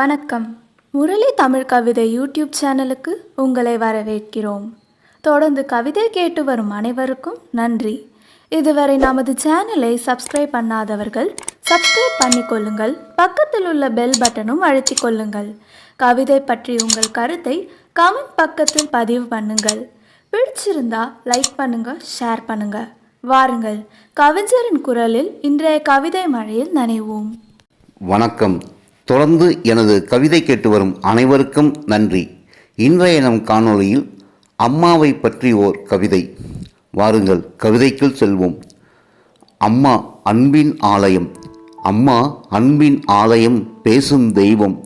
வணக்கம். முரளி தமிழ் கவிதை யூடியூப் சேனலுக்கு உங்களை வரவேற்கிறோம். தொடர்ந்து கவிதை கேட்டு வரும் அனைவருக்கும் நன்றி. இதுவரை நமது சேனலை சப்ஸ்கிரைப் பண்ணாதவர்கள் சப்ஸ்கிரைப் பண்ணிக்கொள்ளுங்கள். பக்கத்தில் உள்ள பெல் பட்டனும் அழுத்திக் கொள்ளுங்கள். கவிதை பற்றி உங்கள் கருத்தை கமெண்ட் பக்கத்தில் பதிவு பண்ணுங்கள். பிடிச்சிருந்தா லைக் பண்ணுங்க, ஷேர் பண்ணுங்க. வாருங்கள், கவிஞரின் குரலில் இன்றைய கவிதை மழையில் நனைவோம். வணக்கம். தொடர்ந்து எனது கவிதை கேட்டு வரும் அனைவருக்கும் நன்றி. இன்றைய நம் காணொளியில் அம்மாவை பற்றி ஓர் கவிதை. வாருங்கள், கவிதைக்குள் செல்வோம். அம்மா அன்பின் ஆலயம், அம்மா அன்பின் ஆலயம், பேசும் தெய்வம்.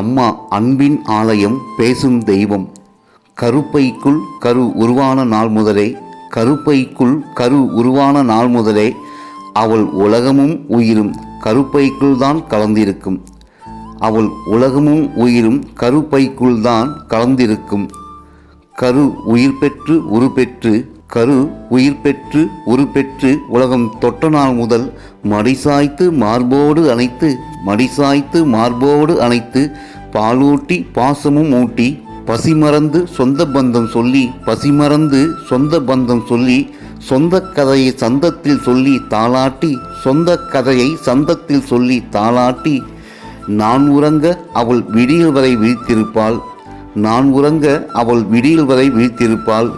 அம்மா அன்பின் ஆலயம், பேசும் தெய்வம். கருப்பைக்குள் கரு உருவான நாள் முதலே, கருப்பைக்குள் கரு உருவான நாள் முதலே அவள் உலகமும் உயிரும் கருப்பைக்குள் தான் கலந்திருக்கும். அவள் உலகமும் உயிரும் கருப்பைக்குள் தான் கலந்திருக்கும். கரு உயிர் பெற்று உருப்பெற்று, கரு உயிர் பெற்று உருப்பெற்று உலகம் தொட்ட நாள் முதல் மடிசாய்த்து மார்போடு அணைத்து, மடிசாய்த்து மார்போடு அணைத்து, பாலூட்டி பாசமும் ஊட்டி, பசிமறந்து சொந்த பந்தம் சொல்லி, பசிமறந்து சொந்த பந்தம் சொல்லி, சொந்த கதையை சந்தத்தில் சொல்லி தாளாட்டி, சொந்த கதையை சந்தத்தில் சொல்லி தாளாட்டி, நான் உறங்க அவள் விடியல் வரை விழித்திருப்பாள், நான் உறங்க அவள் விடியல் வரை விழித்திருப்பாள்.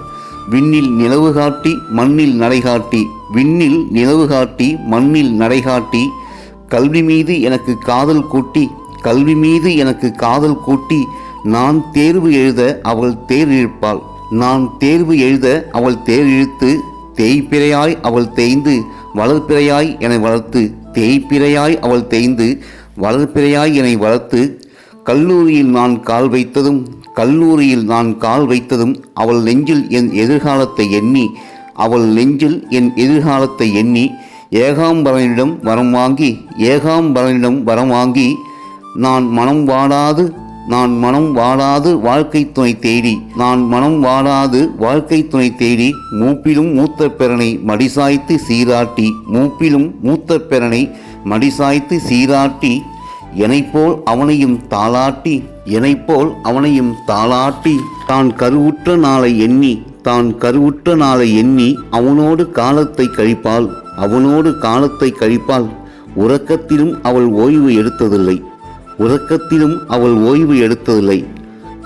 விண்ணில் நிலவு காட்டி மண்ணில் நடைகாட்டி, விண்ணில் நிலவு காட்டி மண்ணில் நடைகாட்டி, கல்வி மீது எனக்கு காதல் கூட்டி, கல்வி மீது எனக்கு காதல் கூட்டி, நான் தேர்வு எழுத அவள் தேர் இழுப்பாள், நான் தேர்வு எழுத அவள் தேர் இழுத்து, தேய்பிறையாய் அவள் தேய்ந்து வளர்பிறையாய் என வளர்த்து, தேய்பிறையாய் அவள் தேய்ந்து வளர்பிறையாய் என்னை வளர்த்து, கல்லூரியில் நான் கால் வைத்ததும், கல்லூரியில் நான் கால் வைத்ததும் அவள் நெஞ்சில் என் எதிர்காலத்தை எண்ணி, அவள் நெஞ்சில் என் எதிர்காலத்தை எண்ணி, ஏகாம்பரனிடம் வரம் வாங்கி, ஏகாம்பரனிடம் வரம் வாங்கி, நான் மனம் வாடாது, நான் மனம் வாடாது வாழ்க்கை துணை தேடி, நான் மனம் வாடாது வாழ்க்கை துணை தேடி, மூப்பிலும் மூத்த பெறனை மடிசாய்த்து சீராட்டி, மூப்பிலும் மூத்த பெறனை மடிசாய்த்து சீராட்டி, எனைப்போல் அவனையும் தாளாட்டி, எனைப்போல் அவனையும் தாளாட்டி, தான் கருவுற்ற நாளை எண்ணி, தான் கருவுற்ற நாளை எண்ணி அவனோடு காலத்தை கழிப்பாள், அவனோடு காலத்தை கழிப்பாள். உறக்கத்திலும் அவள் ஓய்வு எடுத்ததில்லை, உறக்கத்திலும் அவள் ஓய்வு எடுத்ததில்லை.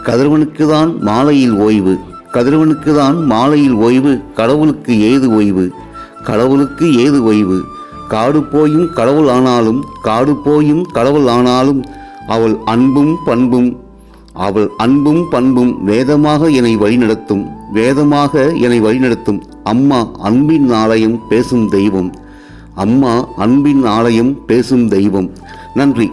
கதிரவனுக்கு தான் மாலையில் ஓய்வு, கதிரவனுக்கு தான் மாலையில் ஓய்வு, கடவுளுக்கு ஏது ஓய்வு, கடவுளுக்கு ஏது ஓய்வு. காடு போயும் கடவுள் ஆனாலும், காடு போயும் கடவுள் ஆனாலும், அவள் அன்பும் பண்பும், அவள் அன்பும் பண்பும் வேதமாக என்னை வழிநடத்தும், வேதமாக என்னை வழிநடத்தும். அம்மா அன்பின் ஆலயம், பேசும் தெய்வம். அம்மா அன்பின் ஆலயம், பேசும் தெய்வம். நன்றி.